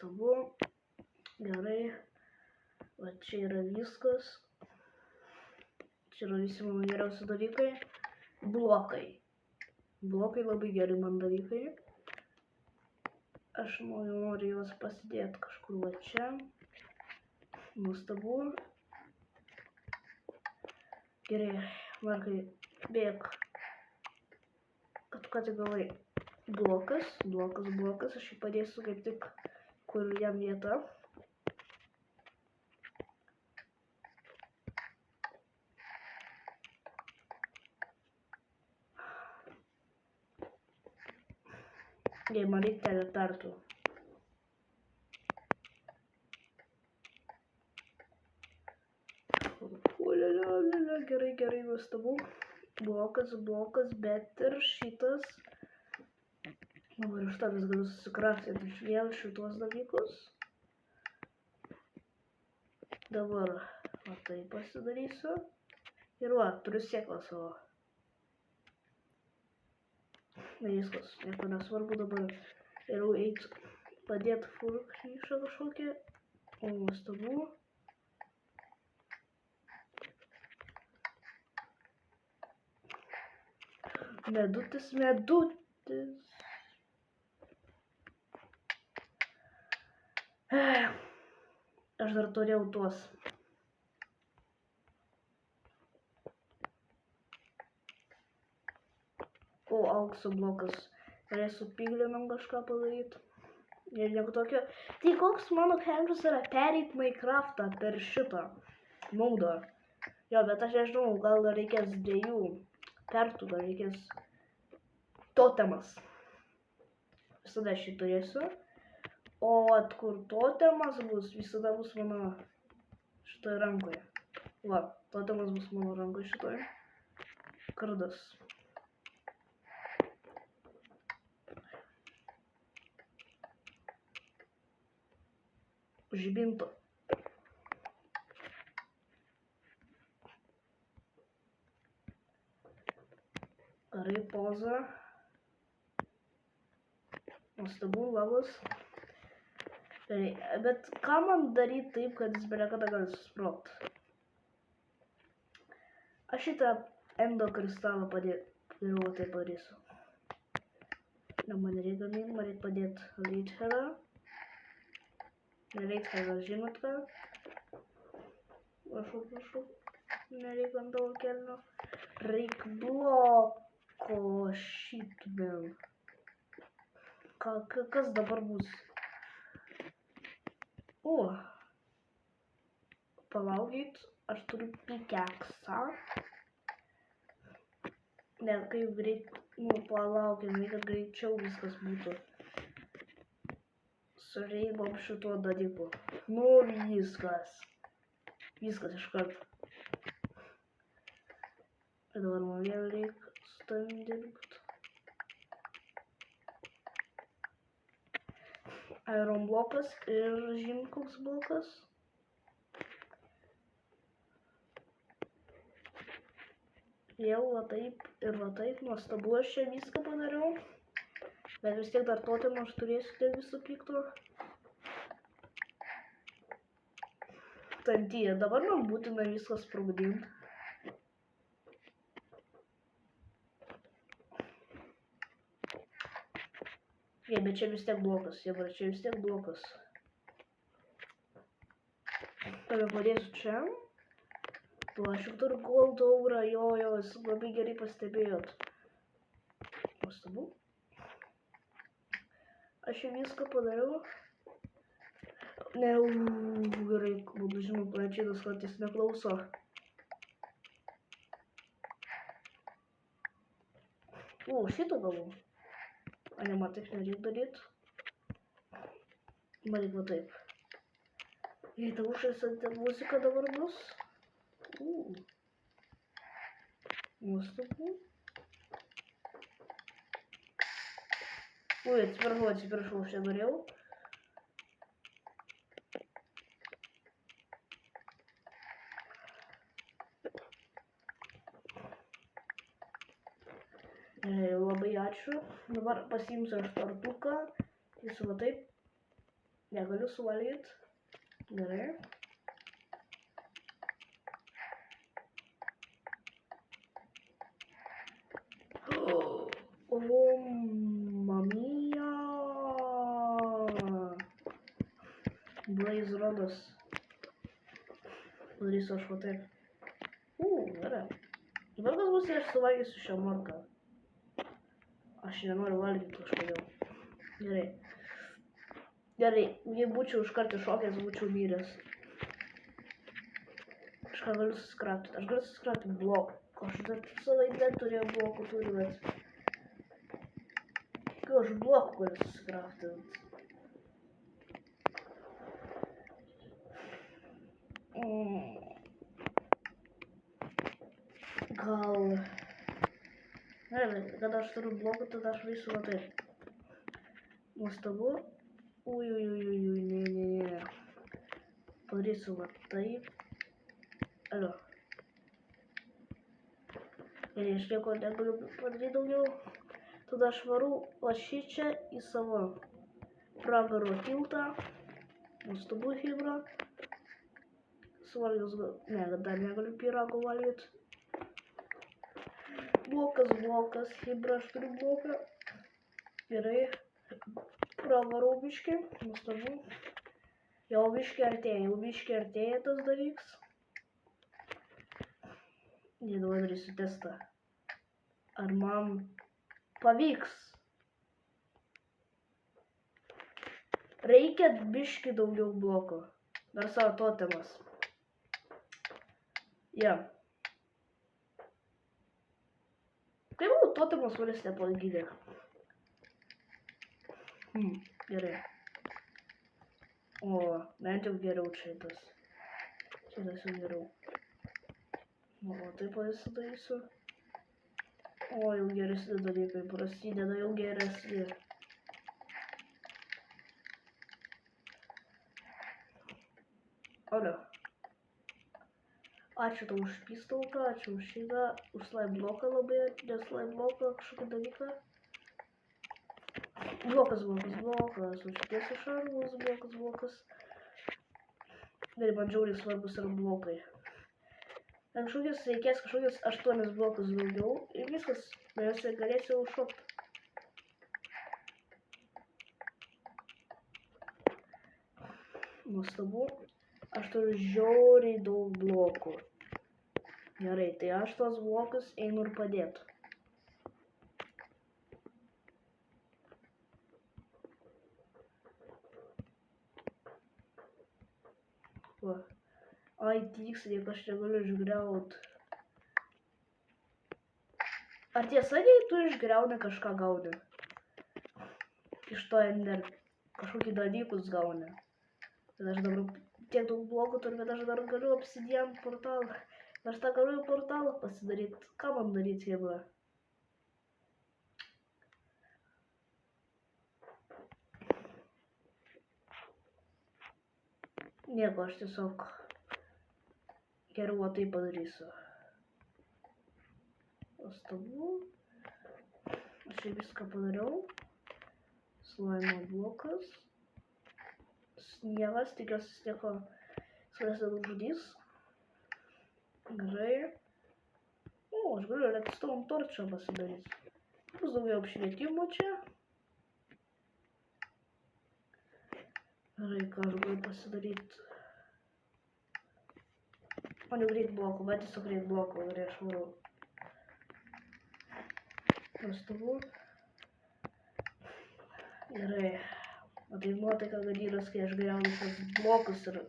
Nuostabu. Gerai. Va čia yra viskas. Čia yra visi mano geriausi dalykai. Blokai. Blokai labai geri man dalykai. Aš noriu juos pasidėti kažkur va čia. Nuostabu. Gerai, Markai, bėk. Kad ką tik gavai blokas, aš jį padėsiu kaip tik, kur jam vieta. Jei man reikia teleportų. Gerai, nuostabu. Blokas, bet ir šitas. Dabar iš to vis galiu susikraftyti vėl šitos dalykus. Dabar va tai pasidarysiu. Ir va, turiu sėklą savo. Viskas, nieko nesvarbu dabar. Ir eiti padėti furkšyšą kažkokį. O, nuostabu. Medutis. Aš dar turėjau tuos. O, aukso blokas. Galėsiu piglinam kažką padaryti. Ir nieko tokio. Tai koks mano kelias yra pereit Minecraftą per šitą modą. Jo, bet aš nežinau, gal reikės 2 kartų, gal reikės totemas. Visada šį turėsiu. O kur totemas bus, visada bus mano šitoje rankoje. Va, totemas bus mano rankoje šitoje. Kardas. Žibinto. Gerai, poza. Nuostabu, labas. Gerai, bet ką man daryti taip, kad jis belia kada gali susprogti? Aš šitą endo kristalą padėjau, tai padarysiu. Ne, man reikia gaminti, man reikia padėti Leitherą. Nereikia, žinot ką? Prašau. Nereikia ant tavo kelnio. Reikia bloko šitvel. Kas dabar bus? O. Palaukit, aš turiu pikeksą. Ne, kaip greit, palaukit, kad greičiau viskas būtų. Sureibom šituo dalyku. Viskas. Viskas iš karto. Ir dabar man vėl reikia su tavim dirbti. Iron blokas ir žinkoks blokas. Vėl va taip ir va taip. Nuostabu, aš čia viską padariau. Bet vis tiek dar totemą aš turėsiu dėl viso pikto. Tantyje, dabar man būtina viskas sprogdinti. Bet čia vis tiek blokas, Tave padėsiu čia. Aš jau turiu gold aurą, jo, jūs labai gerai pastebėjot. Nuostabu. Aš jau viską padariau. Ne, gerai, būtų žinau, plačiai kartais neklauso. O, šitą gavau. A ne, man taip nereikia daryti. Man reikia taip. Jei tau užsiesate muzika dabar bus. Nuostabu. Oi, atsiprašau, aš nedariau. Labai ačiū. Dabar pasiimsiu aš tortuką. Jis va taip. Negaliu suvalgyti. Gerai. O, mamija. Blaze rodas. Padarysiu aš va taip. Gerai. Dabar kas bus, jei aš suvalgysiu šią morką. Aš nenoriu valgyti kažkodėl. Gerai. Gerai, jei būčiau iškart iššokęs, būčiau miręs. Aš ką galiu suskraptyti? Aš galiu suskraptyti blokų. Aš dar savo inventoriuje blokų turiu, bet... Kai aš blokų galiu suskraptyti. Gal... Ne, kada aš turiu blokų, tada aš vaisiu va taip. Nuostabu. Ui, ne. Padarysiu va taip. Alio. Ir aš nieko negaliu padaryti daugiau. Tada aš varau va šičia į savo pragaro tiltą. Nuostabu, Hebra. Suvalgius gal... Ne, dar negaliu pyrago valgyti. Blokas, Hebra, aš turiu bloką. Gerai. Pravarau biškį. Nuostabu. Jau biškį artėja tas dalyks. Ir dabar darysiu testą. Ar man pavyks? Reikia biškį daugiau blokų. Dar savo totemas. Tai manau, totemas manęs nepagydė. Gerai. O, bent jau geriau šitas. Šitas jau geriau. O, taip pasidarysiu. O, jau geresni dalykai prasideda, jau geresni. Alio. Ačiū tau už pistolką, ačiū už šitą, už slime bloką labai, nes slime bloką kažkokį dalyką. Blokas, užtiesiu šarvus, blokas. Gerai, man žiauriai svarbus yra blokai. Kažkokius reikės kažkokius 8 blokus daugiau ir viskas, nes galėsiu užšokti. Nuostabu, aš turiu žiauriai daug blokų. Gerai, tai aš tos blokus einu ir padėtų. Va. Ai, tiksliai, aš negaliu išgriaut. Ar tiesa, jei tu išgriauni kažką gauni? Iš to ender kažkokį dalykus gauni. Bet aš dabar tiek daug blokų turiu, bet aš dar galiu obsidian portalą. Aš tą galiu portalą pasidaryti. Ką man daryti, Hebra? Nieko, aš tiesiog geriau tai padarysiu. Nuostabu. Aš jau viską padariau. Slime blokas. Sniegas, tikiuosi sniego svarės nenužudys. Gerai. O, aš galiu redstone torčą pasidaryti. Bus daugiau apšvietimo čia. Gerai, ką aš galiu pasidaryti. O ne greit blokų, bet tiesiog greit blokų, gerai aš varau. Nuostabu. Gerai. O tai nuotaika gadyras, kai aš griaunu šios blokus ir...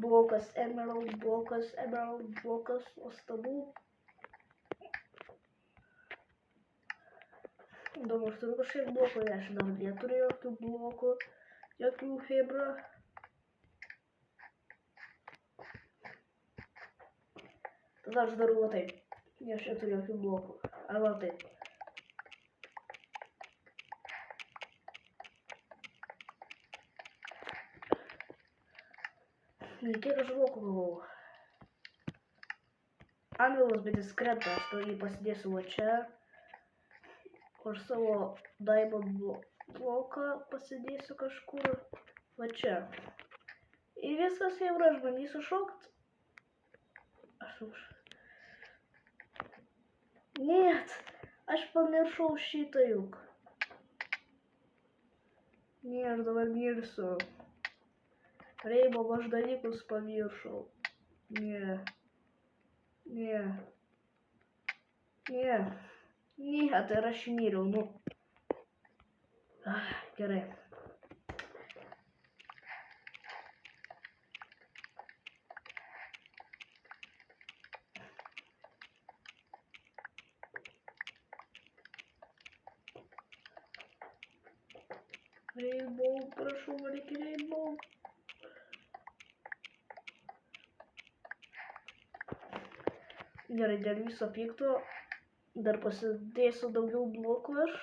Blokas, emerald blokas, nuostabu. Įdomu, aš turiu kažkiek blokų, ne, aš dar neturiu jokių blokų, jokių Hebra. Tada aš darau va taip, nes aš neturiu jokių blokų, arba taip. Kiek aš blokų gavau? Angelas, bet jis krenta, aš to jį pasidėsiu va čia. O aš savo diamond bloką pasidėsiu kažkur va čia. Ir viskas, jeigu aš bandysiu šokt. Aš už... Net, aš pamiršau šitą juk. Ne, aš dabar mirsiu. Rainbow, aš dalykus pamiršau. Ne. Ne. Ne. Ne, tai aš miriau, nu. Gerai. Rainbow, prašau, reikia Rainbow. Gerai, dėl viso pikto dar pasidėsiu daugiau blokų aš.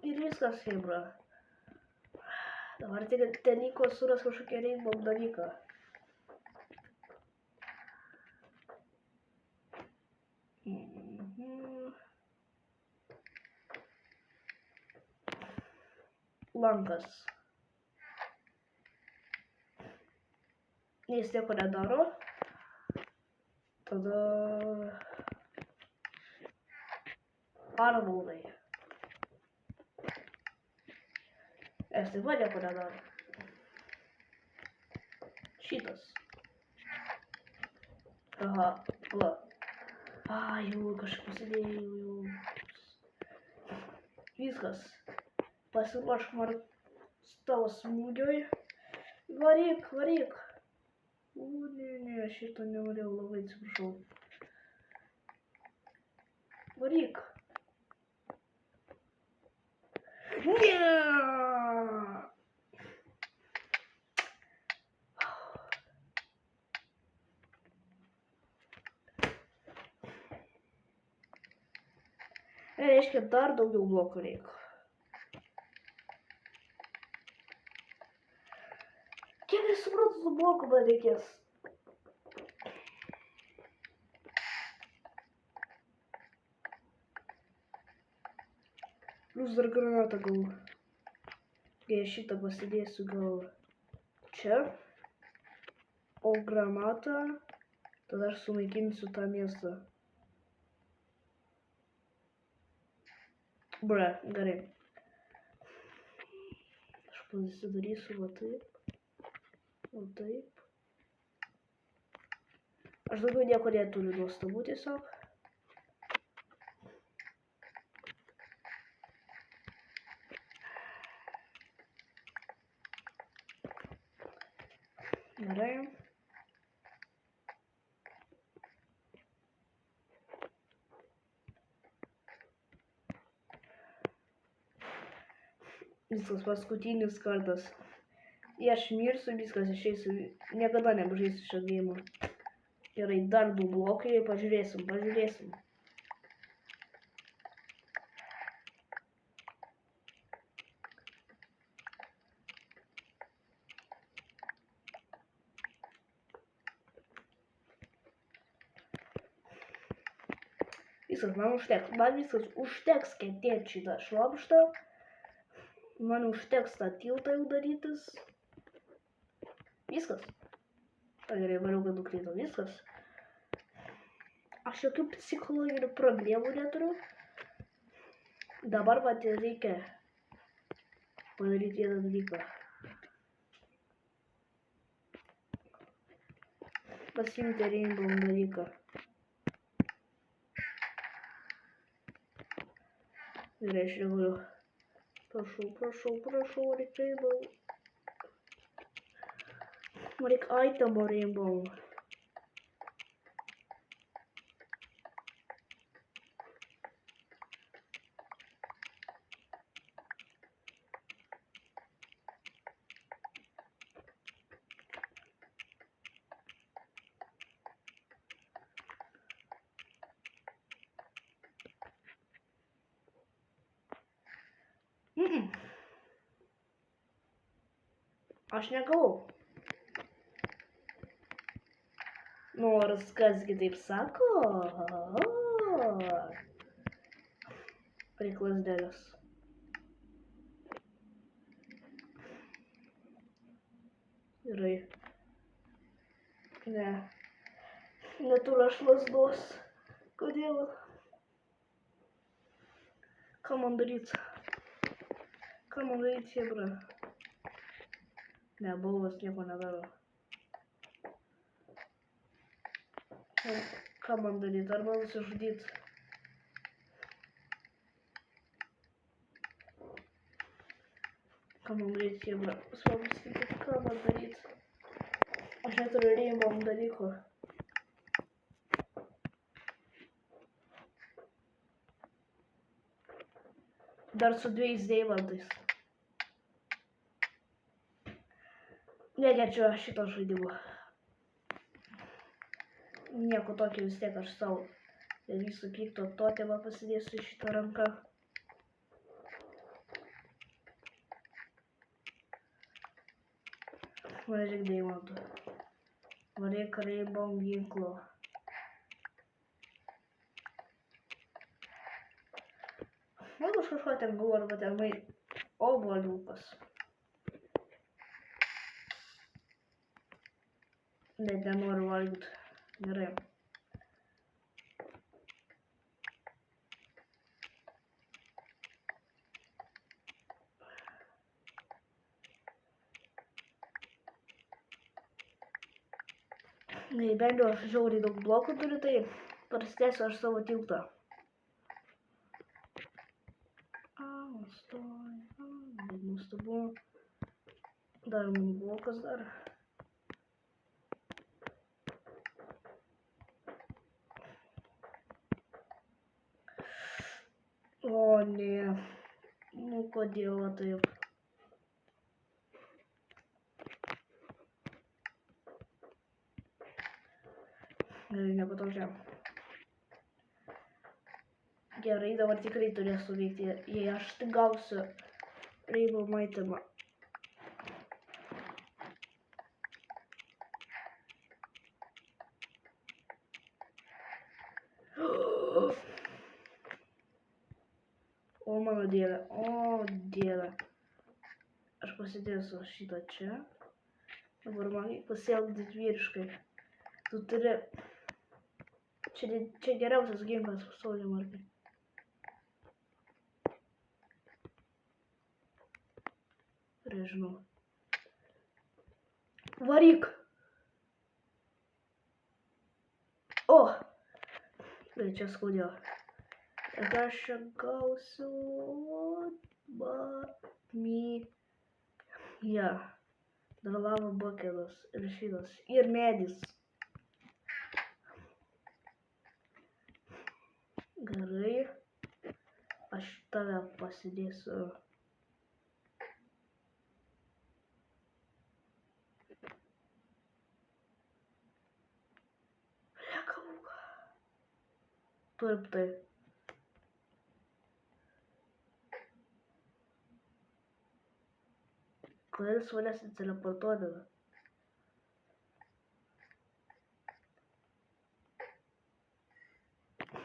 Ir viskas, hebra. Dabar tik ten liko suras kažkokią Rainbow dalyką. Lankas. Jis nieko nedaro. Tada... Armūnai. Jis taip pat nieko nedaro. Šitas. Aha, va. Jau kažkaip pasidėjau jau. Viskas. Pasiruošk tavo smūgiui. Varyk, varyk. Ne, šito nenorėjau, labai atsiprašau. Varyk. Ne! Reiškia, dar daugiau blokų reikia. Kiek aš suprantu, su bloku man reikės? Plus dar granatą gal. Kai aš šitą pasidėsiu gal čia. O granatą tada aš sunaikinsiu tą miestą. Bre, gerai. Aš pasidarysiu va taip. O taip. Aš daugiau nieko neturiu nuostabų tiesiog. Gerai. Viskas paskutinis kartas. Jei aš mirsiu, viskas išeisiu. Niekada nebežaisiu šio geimo. Gerai, dar 2 blokai. Pažiūrėsim, pažiūrėsim. Viskas, man užteks. Man viskas užteks kentėti šitą šlamštą. Man užteks tą tiltą jau darytis. Viskas. Gerai, vėliau, kad nukrito viskas. Aš jokių psichologinių problemų neturiu. Dabar man reikia padaryti vieną dalyką. Pasiimti Rainbow dalyką. Gerai, aš reguliu. Prašau, reikia Rainbow. Reikia itemo Rainbow. Aš negavau. Nors kasgi taip sako. Reik lasdelės. Gerai. Ne. Neturiu aš lasdos. Kodėl? Ką man daryt? Ką man daryt, chebra? Ne, balvas nieko nedaro. Ką man daryt? Arba nusižudyt? Ką man daryt, chebra? Svarbu sakyti, ką man daryt? Aš neturiu reimam dalykų. Dar su 2 deimantais. Nekenčiu aš šito žaidimo. Nieko tokio vis tiek aš savo. Ir visų pikto totemą pasidėsiu į šitą ranką. Varyk deimantų. Varyk reimam ginklo. Jeigu aš kažko ten gavau arba ten obuoliukas. Net nenoriu valgyti. Gerai. Bent jau aš žiauriai daug blokų turiu, tai prasidėsiu aš savo tiltą. Bet nuostabu. Dar man blokas dar. O ne. Nu kodėl taip? Gerai, nepatogiam. Gerai, dabar tikrai turės suveikti, jei aš tik gausiu reimam itemą. O mano dieve, o dieve. Aš pasidėsiu šitą čia. Dabar man pasielgti vyriškai. Tu turi... Čia geriausias ginklas pasaulyje, Markai. Žinau. Varyk! O! Tai čia skaudėjo. Ir aš čia gausiu... Ja. Dar lava buketas ir šitas. Ir medis. Gerai. Aš tave pasidėsiu. Taip, tai. Kodėl jis manęs teleportuodavo?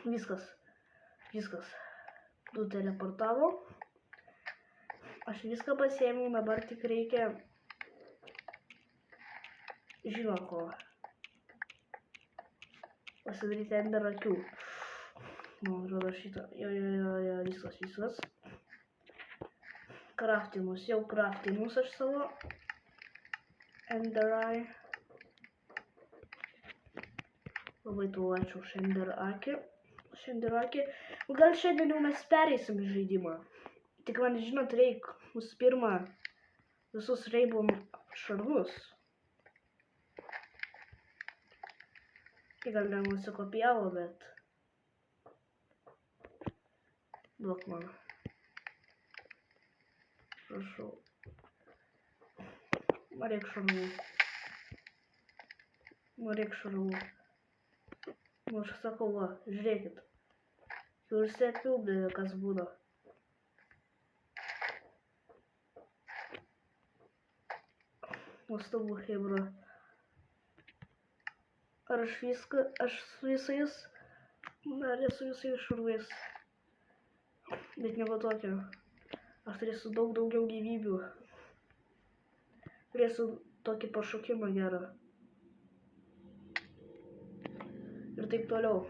Viskas. Tu teleportavo. Aš viską pasiėmiau, dabar tik reikia... Žino ko. Pasidaryti ender akių. Man atrodo šitą. Jo, viskas. Craftinus, jau craftinus aš savo. Ender eye. Labai tau ačiū už ender akį. Gal šiandien jau mes pereisim į žaidimą. Tik man, žinot, reik mūsų pirmą visus reimam šarvus. Tai gal nenusikopijavo, bet... Duok man. Prašau. Man reik šarvų. Nu, aš sakau, va, žiūrėkit. Jau ir sepildė, kas būna. Nuostabu, hebra. Ar aš su visais, ar esu visais šurvais. Bet nieko tokio. Aš turėsiu daugiau gyvybių. Turėsiu tokį pašaukimą gerą. Ir taip toliau.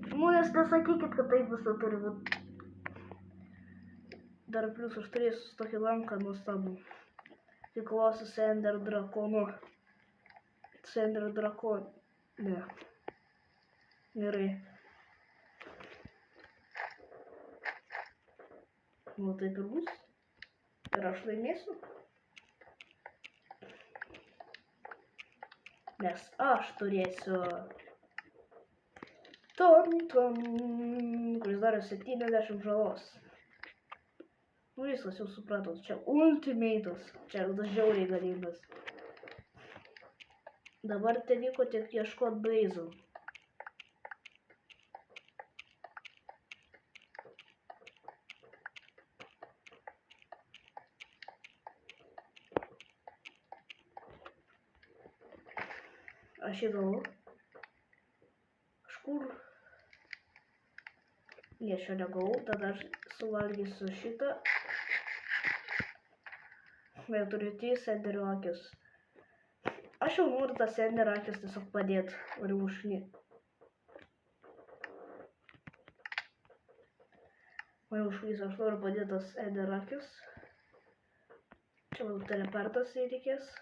Žmonės nesakykit, kad taip visą turi būti. Dar plius aš turėsiu tokį lanką nuostabų. Tiklosiu su Ender drakonu. Su Ender drakonu. Ne. Gerai. Nu taip ir bus. Ir aš laimėsiu. Nes aš turėsiu kuris daro 70 žalos. Nu viskas, jau supratot, čia ultimatas, čia žiauriai galingas. Dabar teliko tik ieškot Blaze'ų. Aš jį gavau. Kažkur. Ne, šio negavau, tada aš suvalgysiu šitą. Bet turiu 3 enderio akis. Aš jau noriu tas enderio akis tiesiog padėti. Noriu užknyti. Aš noriu padėti tas enderio akis. Čia man teleportas reikės.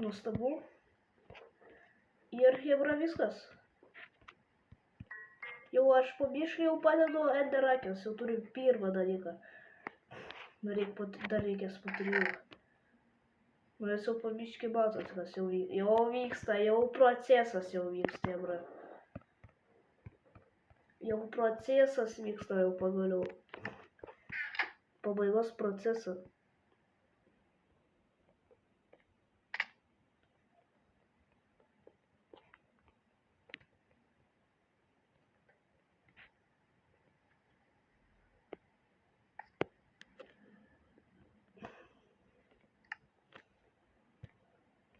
Nuostabu. Ir hebra viskas. Jau aš po biškį jau padedu Ender akis, jau turiu pirmą dalyką. Dar reikės po 3. Nes jau po biškį matot, kas jau vyksta, jau procesas jau vyksta, hebra. Jau procesas vyksta jau pagaliau. Pabaigos procesas.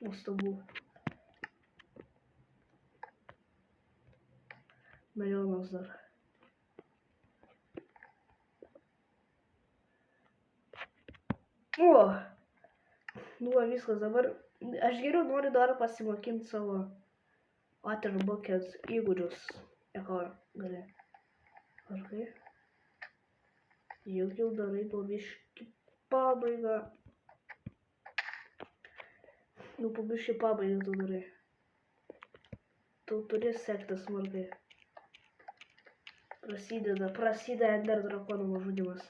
Nuostabu. Milijonas dar. O! Nu, viskas dabar. Aš geriau noriu dar pasimokinti savo Water Bucket įgūdžius. Eko, gali. Ar kaip? Juk jau darai po biškį pabaigą. Nu, po biškį pabaigą tu darai. Tu turi sekti smarkiai. Prasideda Ender drakono nužudymas.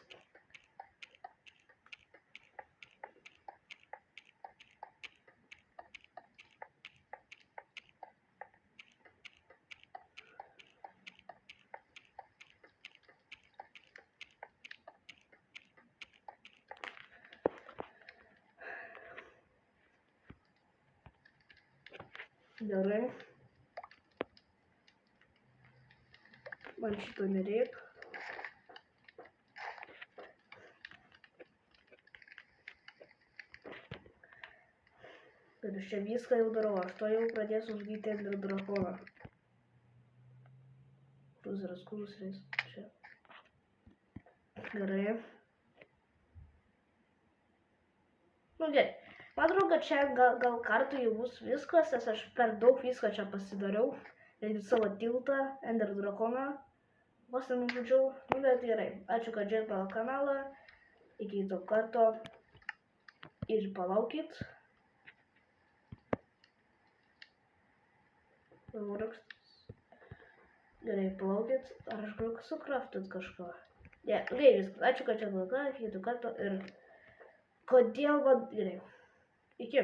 Gerai. Man šito nereik. Ir aš čia viską jau darau. Aš to jau pradėsiu užgyti Ender drakoną. Kuris reis. Čia. Gerai. Nu gerai. Man atrodo, kad čia gal kartu jau bus viskas, nes aš per daug viską čia pasidariau. Ir savo tiltą, Ender drakoną. Vos nenužudžiau. Nu bet gerai. Ačiū, kad žiūrėjot mano kanalą. Iki kito karto. Ir palaukit. Gerai, palaukit. Ar aš galiu sukraftinti kažką? Ne, gerai viskas. Ačiū, kad žiūrėjot mano kanalą. Iki kito karto. Ir kodėl man... Gerai. Iki.